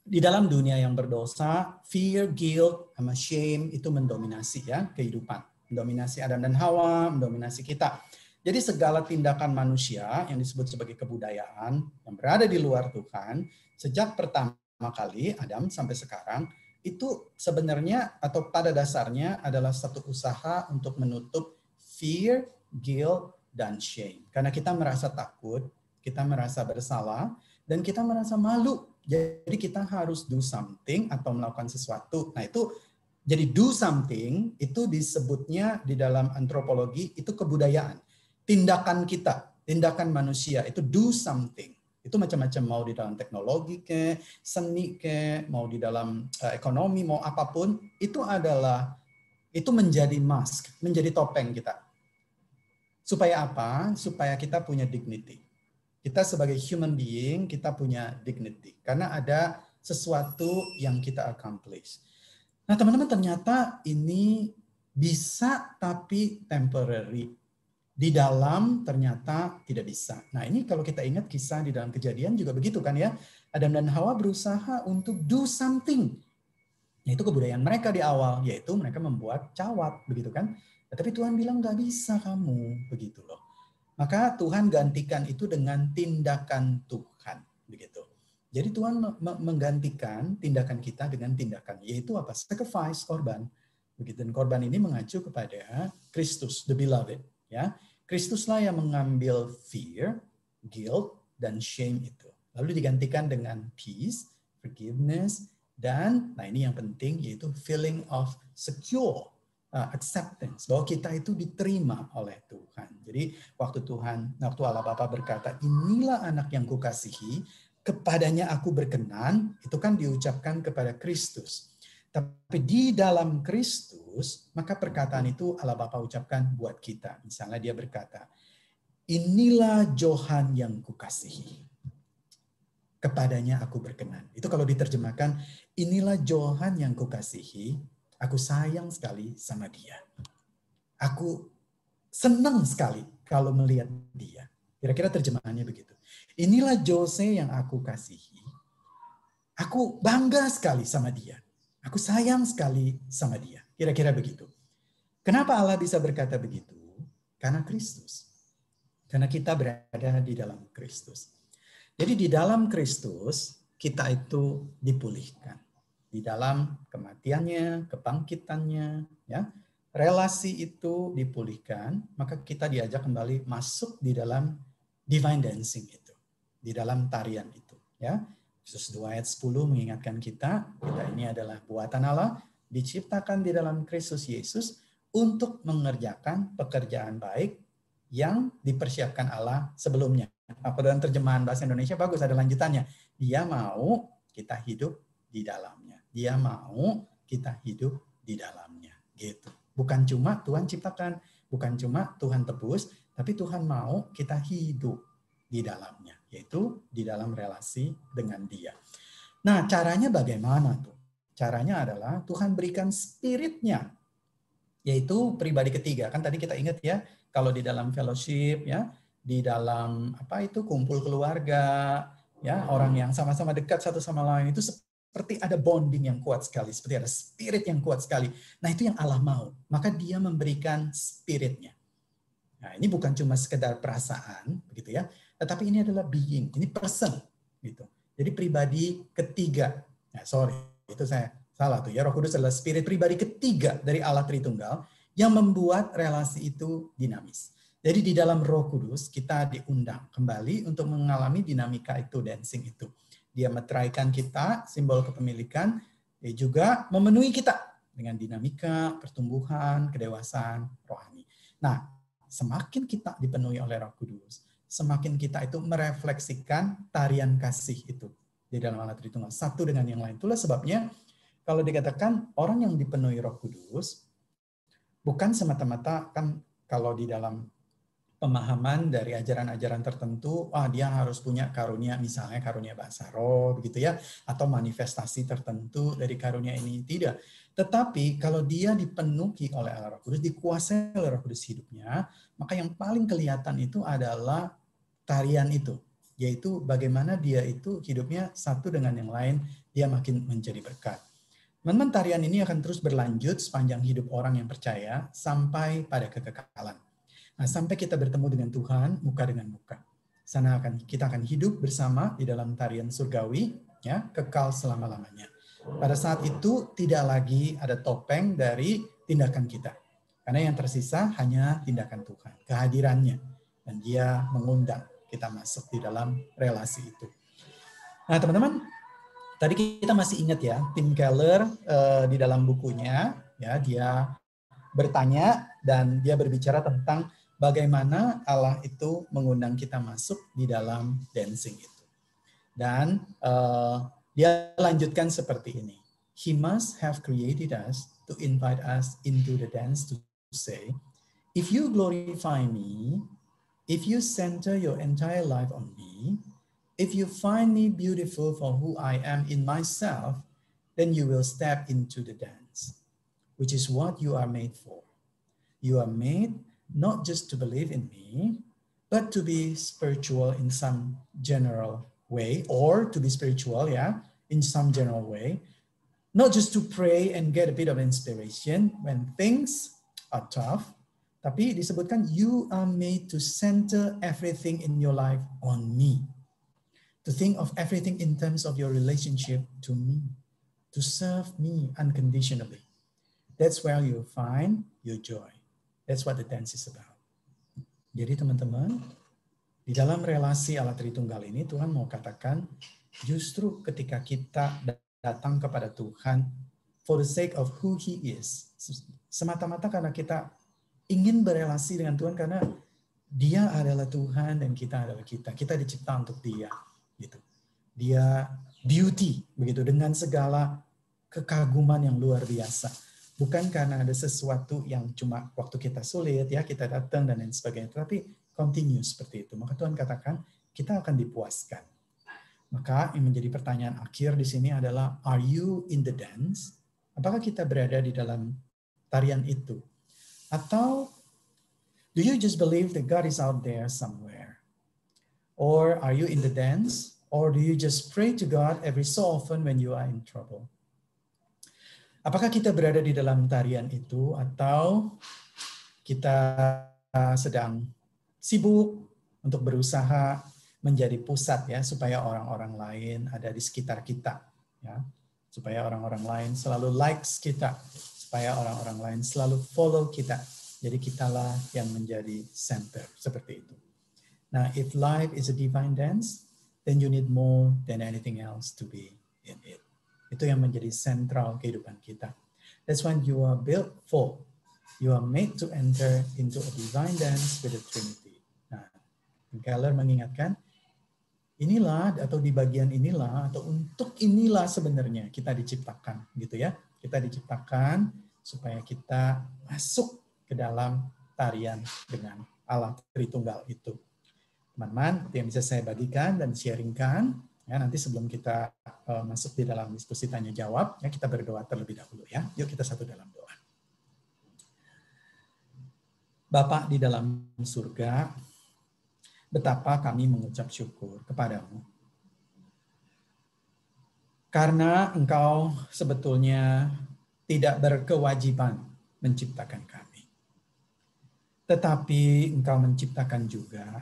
di dalam dunia yang berdosa, fear, guilt, sama shame itu mendominasi ya kehidupan. Mendominasi Adam dan Hawa, mendominasi kita. Jadi segala tindakan manusia yang disebut sebagai kebudayaan yang berada di luar Tuhan, sejak pertama kali Adam sampai sekarang, itu sebenarnya atau pada dasarnya adalah satu usaha untuk menutup fear, guilt, dan shame. Karena kita merasa takut, kita merasa bersalah, dan kita merasa malu. Jadi kita harus do something atau melakukan sesuatu. Nah itu, jadi do something itu disebutnya di dalam antropologi itu kebudayaan. Tindakan kita, tindakan manusia itu do something. Itu macam-macam, mau di dalam teknologi ke, seni ke, mau di dalam ekonomi, mau apapun, itu menjadi mask, menjadi topeng kita. Supaya apa? Supaya kita punya dignity. Kita sebagai human being, kita punya dignity. Karena ada sesuatu yang kita accomplish. Nah teman-teman, ternyata ini bisa tapi temporary. Di dalam ternyata tidak bisa. Nah ini kalau kita ingat kisah di dalam Kejadian juga begitu kan ya. Adam dan Hawa berusaha untuk do something. Itu kebudayaan mereka di awal, yaitu mereka membuat cawat begitu kan. Tapi Tuhan bilang nggak bisa kamu begitu loh. Maka Tuhan gantikan itu dengan tindakan Tuhan begitu. Jadi Tuhan menggantikan tindakan kita dengan tindakan, yaitu apa? Sacrifice, korban. Begitu. Dan korban ini mengacu kepada Kristus, the beloved, ya. Kristuslah yang mengambil fear, guilt, dan shame itu. Lalu digantikan dengan peace, forgiveness, dan nah ini yang penting, yaitu feeling of secure, acceptance, bahwa kita itu diterima oleh Tuhan. Jadi waktu Allah Bapa berkata, inilah anak yang kukasihi, kepadanya aku berkenan, itu kan diucapkan kepada Kristus. Tapi di dalam Kristus, maka perkataan itu Allah Bapa ucapkan buat kita. Misalnya dia berkata, inilah Johan yang kukasihi. Kepadanya aku berkenan. Itu kalau diterjemahkan, inilah Johan yang kukasihi, aku sayang sekali sama dia. Aku senang sekali kalau melihat dia. Kira-kira terjemahannya begitu. Inilah Jose yang aku kasihi. Aku bangga sekali sama dia. Aku sayang sekali sama dia. Kira-kira begitu. Kenapa Allah bisa berkata begitu? Karena Kristus. Karena kita berada di dalam Kristus. Jadi di dalam Kristus kita itu dipulihkan. Di dalam kematiannya, kebangkitannya, ya, relasi itu dipulihkan, maka kita diajak kembali masuk di dalam divine dancing itu, di dalam tarian itu, ya. Efesus 2 ayat 10 mengingatkan kita ini adalah buatan Allah, diciptakan di dalam Kristus Yesus untuk mengerjakan pekerjaan baik yang dipersiapkan Allah sebelumnya. Apa dalam terjemahan bahasa Indonesia bagus, ada lanjutannya. Dia mau kita hidup di dalamnya. Dia mau kita hidup di dalamnya. Gitu. Bukan cuma Tuhan ciptakan, bukan cuma Tuhan tebus, tapi Tuhan mau kita hidup di dalamnya, yaitu di dalam relasi dengan Dia. Nah, caranya bagaimana tuh? Caranya adalah Tuhan berikan spirit-Nya, yaitu pribadi ketiga. Kan tadi kita ingat ya, kalau di dalam fellowship ya, di dalam kumpul keluarga, ya, orang yang sama-sama dekat satu sama lain itu seperti ada bonding yang kuat sekali, seperti ada spirit yang kuat sekali. Nah, itu yang Allah mau. Maka Dia memberikan spirit-Nya. Nah, ini bukan cuma sekedar perasaan, begitu ya, tetapi ini adalah being, ini person, gitu. Jadi pribadi ketiga. Nah, sorry, itu saya salah tuh ya. Roh Kudus adalah spirit pribadi ketiga dari Allah Tritunggal yang membuat relasi itu dinamis. Jadi di dalam Roh Kudus kita diundang kembali untuk mengalami dinamika itu, dancing itu. Dia meteraikan kita, simbol kepemilikan, dia juga memenuhi kita dengan dinamika, pertumbuhan, kedewasaan, rohani. Nah, semakin kita dipenuhi oleh Roh Kudus, semakin kita itu merefleksikan tarian kasih itu di dalam Allah Tritunggal, satu dengan yang lain. Itulah sebabnya kalau dikatakan orang yang dipenuhi Roh Kudus, bukan semata-mata kan kalau di dalam pemahaman dari ajaran-ajaran tertentu, dia harus punya karunia, misalnya karunia bahasa roh, begitu ya, atau manifestasi tertentu dari karunia ini. Tidak. Tetapi kalau dia dipenuhi oleh Allah Roh Kudus, dikuasai oleh Roh Kudus hidupnya, maka yang paling kelihatan itu adalah tarian itu, yaitu bagaimana dia itu hidupnya satu dengan yang lain, dia makin menjadi berkat. Teman-teman, tarian ini akan terus berlanjut sepanjang hidup orang yang percaya sampai pada kekekalan. Nah, sampai kita bertemu dengan Tuhan muka dengan muka. Sana kita akan hidup bersama di dalam tarian surgawi, ya, kekal selama-lamanya. Pada saat itu tidak lagi ada topeng dari tindakan kita. Karena yang tersisa hanya tindakan Tuhan, kehadirannya. Dan Dia mengundang kita masuk di dalam relasi itu. Nah, teman-teman, tadi kita masih ingat ya, Tim Keller di dalam bukunya, ya, dia bertanya dan dia berbicara tentang bagaimana Allah itu mengundang kita masuk di dalam dancing itu. Dan dia lanjutkan seperti ini. He must have created us to invite us into the dance to say, if you glorify me, if you center your entire life on me, if you find me beautiful for who I am in myself, then you will step into the dance, which is what you are made for. You are made not just to believe in me, but to be spiritual in some general way, or to be spiritual, in some general way. Not just to pray and get a bit of inspiration when things are tough, tapi disebutkan you are made to center everything in your life on me. To think of everything in terms of your relationship to me, to serve me unconditionally. That's where you'll find your joy. That's what the dance is about. Jadi teman-teman, di dalam relasi Allah Tritunggal ini Tuhan mau katakan justru ketika kita datang kepada Tuhan for the sake of who He is, semata-mata karena kita ingin berelasi dengan Tuhan karena Dia adalah Tuhan dan kita adalah kita. Kita dicipta untuk Dia, gitu. Dia beauty, begitu, dengan segala kekaguman yang luar biasa. Bukan karena ada sesuatu yang cuma waktu kita sulit, ya kita datang dan lain sebagainya, tapi continue seperti itu. Maka Tuhan katakan kita akan dipuaskan. Maka yang menjadi pertanyaan akhir di sini adalah, are you in the dance? Apakah kita berada di dalam tarian itu? Atau do you just believe that God is out there somewhere? Or are you in the dance? Or do you just pray to God every so often when you are in trouble? Apakah kita berada di dalam tarian itu atau kita sedang sibuk untuk berusaha menjadi pusat ya, supaya orang-orang lain ada di sekitar kita ya, supaya orang-orang lain selalu likes kita, supaya orang-orang lain selalu follow kita. Jadi kitalah yang menjadi center, seperti itu. Nah, if life is a divine dance, then you need more than anything else to be in it. Itu yang menjadi sentral kehidupan kita. That's when you are built for. You are made to enter into a divine dance with the Trinity. Nah, Keller mengingatkan, inilah atau di bagian inilah atau untuk inilah sebenarnya kita diciptakan, gitu ya. Kita diciptakan supaya kita masuk ke dalam tarian dengan Allah Tritunggal itu. Teman-teman, itu yang bisa saya bagikan dan sharingkan. Ya, nanti sebelum kita masuk di dalam diskusi tanya jawab, ya kita berdoa terlebih dahulu ya. Yuk kita satu dalam doa. Bapa di dalam surga, betapa kami mengucap syukur kepadamu. Karena Engkau sebetulnya tidak berkewajiban menciptakan kami. Tetapi Engkau menciptakan juga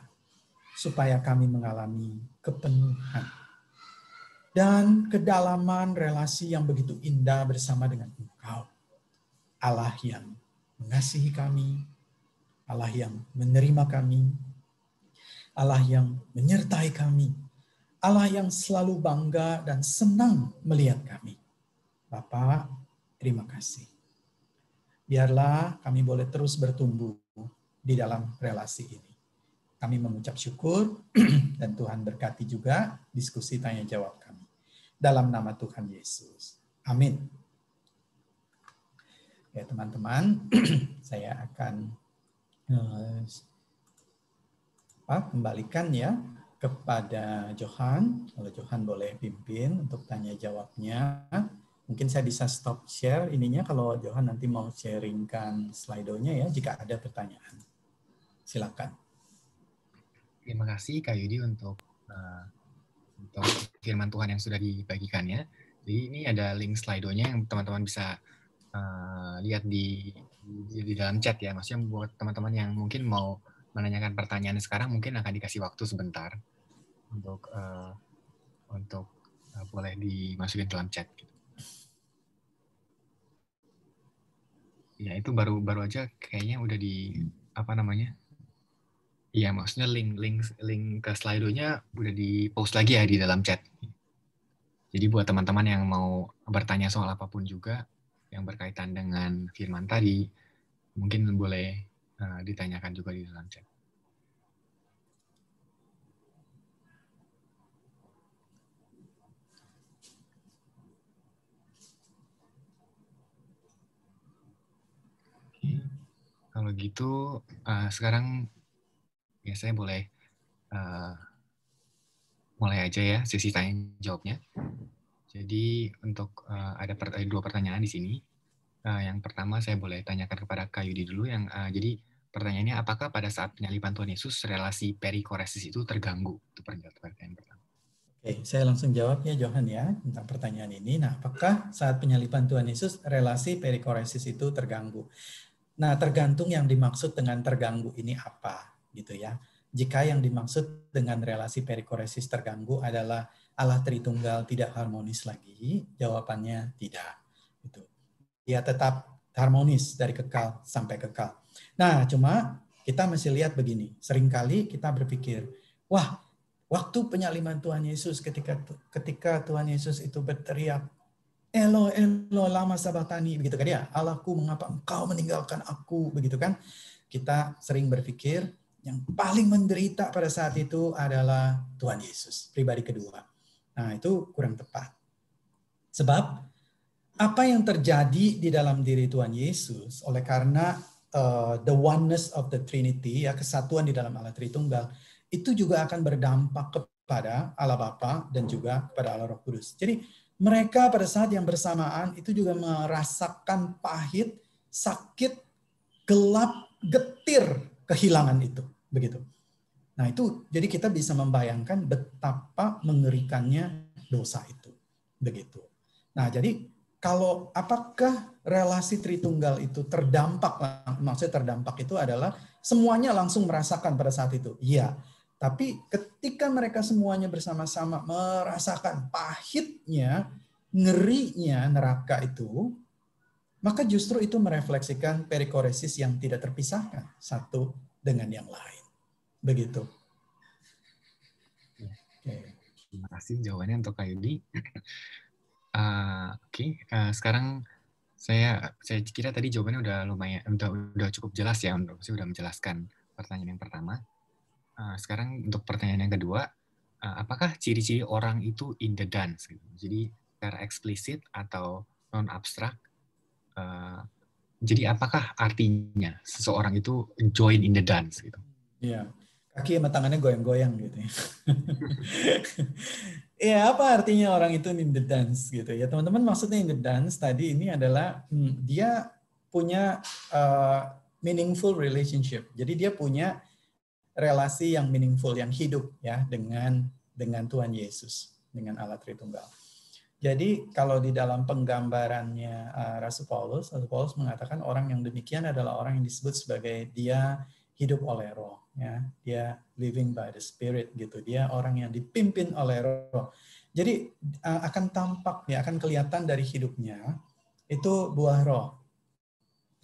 supaya kami mengalami kepenuhan dan kedalaman relasi yang begitu indah bersama dengan Engkau. Allah yang mengasihi kami, Allah yang menerima kami, Allah yang menyertai kami, Allah yang selalu bangga dan senang melihat kami. Bapa, terima kasih. Biarlah kami boleh terus bertumbuh di dalam relasi ini. Kami mengucap syukur dan Tuhan berkati juga diskusi tanya jawab kami. Dalam nama Tuhan Yesus. Amin. Ya teman-teman, saya akan kembalikan ya kepada Johan. Kalau Johan boleh pimpin untuk tanya jawabnya. Mungkin saya bisa stop share ininya kalau Johan nanti mau sharingkan slide-nya ya jika ada pertanyaan. Silakan. Terima kasih Kak Yudi untuk firman Tuhan yang sudah dibagikannya. Jadi ini ada link slide-nya yang teman-teman bisa lihat di dalam chat ya. Maksudnya buat teman-teman yang mungkin mau menanyakan pertanyaan sekarang, mungkin akan dikasih waktu sebentar untuk boleh dimasukin dalam chat. Gitu. Ya itu baru aja kayaknya udah Iya, maksudnya link ke slide-nya udah di-post lagi ya di dalam chat. Jadi buat teman-teman yang mau bertanya soal apapun juga yang berkaitan dengan firman tadi, mungkin boleh ditanyakan juga di dalam chat. Oke. Kalau gitu, sekarang ya saya boleh mulai aja ya sesi tanya jawabnya. Jadi untuk ada dua pertanyaan di sini. Yang pertama saya boleh tanyakan kepada Kak Yudi dulu. Jadi pertanyaannya, apakah pada saat penyaliban Tuhan Yesus relasi perikoresis itu terganggu? Itu pertanyaan pertama. Oke, saya langsung jawab ya Johan ya tentang pertanyaan ini. Nah, apakah saat penyaliban Tuhan Yesus relasi perikoresis itu terganggu? Nah, tergantung yang dimaksud dengan terganggu ini apa, gitu ya. Jika yang dimaksud dengan relasi perikoresis terganggu adalah Allah Tritunggal tidak harmonis lagi, jawabannya tidak. Gitu. Dia tetap harmonis dari kekal sampai kekal. Nah, cuma kita mesti lihat begini. Seringkali kita berpikir, wah, waktu penyaliban Tuhan Yesus ketika Tuhan Yesus itu berteriak, Elo, Elo, lama sabatani, begitu kan ya. Allahku, mengapa engkau meninggalkan aku, begitu kan. Kita sering berpikir yang paling menderita pada saat itu adalah Tuhan Yesus, pribadi kedua. Nah, itu kurang tepat. Sebab apa yang terjadi di dalam diri Tuhan Yesus oleh karena the oneness of the Trinity, ya, kesatuan di dalam Allah Tritunggal, itu juga akan berdampak kepada Allah Bapa dan juga kepada Allah Roh Kudus. Jadi mereka pada saat yang bersamaan itu juga merasakan pahit, sakit, gelap, getir kehilangan itu, begitu. Nah, itu jadi kita bisa membayangkan betapa mengerikannya dosa itu, begitu. Nah, jadi kalau apakah relasi Tritunggal itu terdampak, maksudnya terdampak itu adalah semuanya langsung merasakan pada saat itu. Iya, tapi ketika mereka semuanya bersama-sama merasakan pahitnya, ngerinya neraka itu, maka justru itu merefleksikan perikoresis yang tidak terpisahkan satu dengan yang lain. Begitu. Oke. Terima kasih jawabannya untuk Kak Yudi. Sekarang saya kira tadi jawabannya udah lumayan, udah cukup jelas ya, untuk saya udah menjelaskan pertanyaan yang pertama. Sekarang untuk pertanyaan yang kedua, apakah ciri-ciri orang itu in the dance? Gitu. Jadi secara eksplisit atau non abstrak. Jadi apakah artinya seseorang itu join in the dance? Gitu? Iya, kaki sama tangannya goyang-goyang gitu ya. Iya, apa artinya orang itu in the dance gitu ya, teman-teman? Maksudnya in the dance tadi ini adalah dia punya meaningful relationship. Jadi dia punya relasi yang meaningful, yang hidup ya dengan Tuhan Yesus, dengan Allah Tritunggal. Jadi kalau di dalam penggambarannya Rasul Paulus mengatakan orang yang demikian adalah orang yang disebut sebagai dia hidup oleh Roh, ya, dia living by the Spirit gitu, dia orang yang dipimpin oleh Roh. Jadi akan tampak, ya, akan kelihatan dari hidupnya itu buah Roh,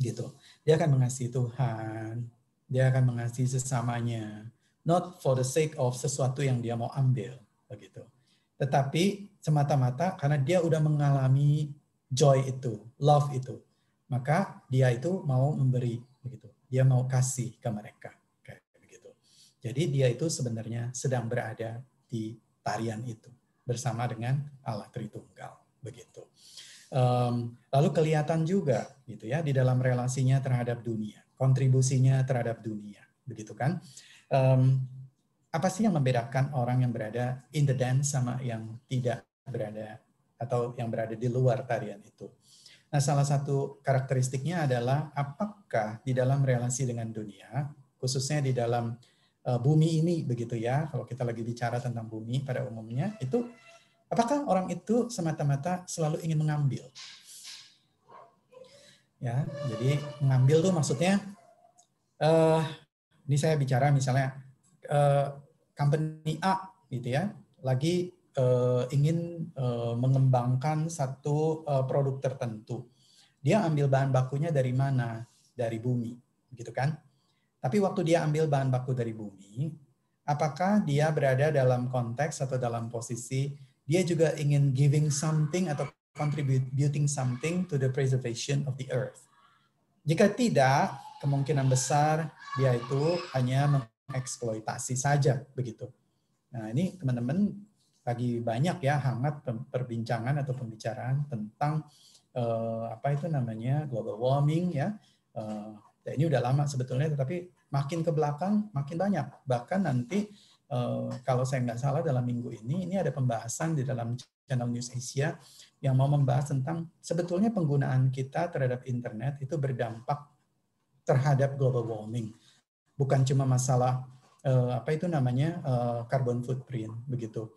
gitu. Dia akan mengasihi Tuhan, dia akan mengasihi sesamanya, not for the sake of sesuatu yang dia mau ambil, begitu. Tetapi semata-mata karena dia udah mengalami joy itu, love itu, maka dia itu mau memberi, begitu. Dia mau kasih ke mereka, kayak begitu. Jadi dia itu sebenarnya sedang berada di tarian itu bersama dengan Allah Tritunggal, begitu. Lalu kelihatan juga, gitu ya, di dalam relasinya terhadap dunia, kontribusinya terhadap dunia, begitu kan? Apa sih yang membedakan orang yang berada in the dance sama yang tidak berada atau yang berada di luar tarian itu? Nah, salah satu karakteristiknya adalah apakah di dalam relasi dengan dunia, khususnya di dalam bumi ini, begitu ya, kalau kita lagi bicara tentang bumi pada umumnya, itu apakah orang itu semata-mata selalu ingin mengambil? Ya, jadi mengambil tuh maksudnya, ini saya bicara misalnya company A gitu ya, lagi ingin mengembangkan satu produk tertentu. Dia ambil bahan bakunya dari mana? Dari bumi, gitu kan? Tapi waktu dia ambil bahan baku dari bumi, apakah dia berada dalam konteks atau dalam posisi dia juga ingin giving something atau contributing something to the preservation of the earth? Jika tidak, kemungkinan besar dia itu hanya mengeksploitasi saja, begitu. Nah, ini teman-teman lagi banyak ya hangat perbincangan atau pembicaraan tentang apa itu namanya global warming ya. Ini udah lama sebetulnya, tetapi makin ke belakang makin banyak. Bahkan nanti kalau saya nggak salah dalam minggu ini ada pembahasan di dalam channel News Asia yang mau membahas tentang sebetulnya penggunaan kita terhadap internet itu berdampak terhadap global warming. Bukan cuma masalah apa itu namanya carbon footprint begitu.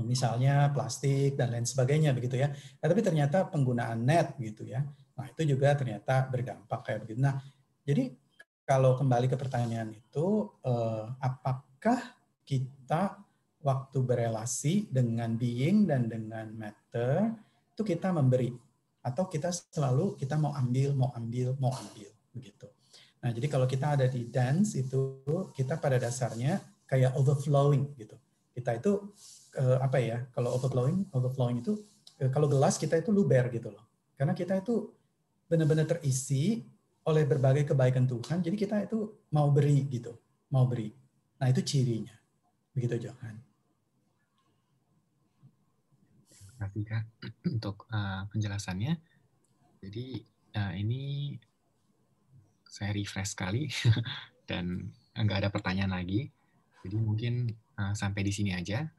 Misalnya plastik dan lain sebagainya begitu ya. Nah, tapi ternyata penggunaan net gitu ya. Nah, itu juga ternyata berdampak kayak begitu. Nah, jadi kalau kembali ke pertanyaan itu, apakah kita waktu berelasi dengan being dan dengan matter itu kita memberi atau kita selalu kita mau ambil begitu. Nah, jadi kalau kita ada di dance itu kita pada dasarnya kayak overflowing gitu. Kita itu apa ya? Kalau overflowing itu kalau gelas kita itu luber gitu loh. Karena kita itu benar-benar terisi oleh berbagai kebaikan Tuhan. Jadi kita itu mau beri gitu, mau beri. Nah, itu cirinya. Begitu, Johan. kasih Kak untuk penjelasannya. Jadi ini saya refresh sekali dan nggak ada pertanyaan lagi. Jadi mungkin sampai di sini aja.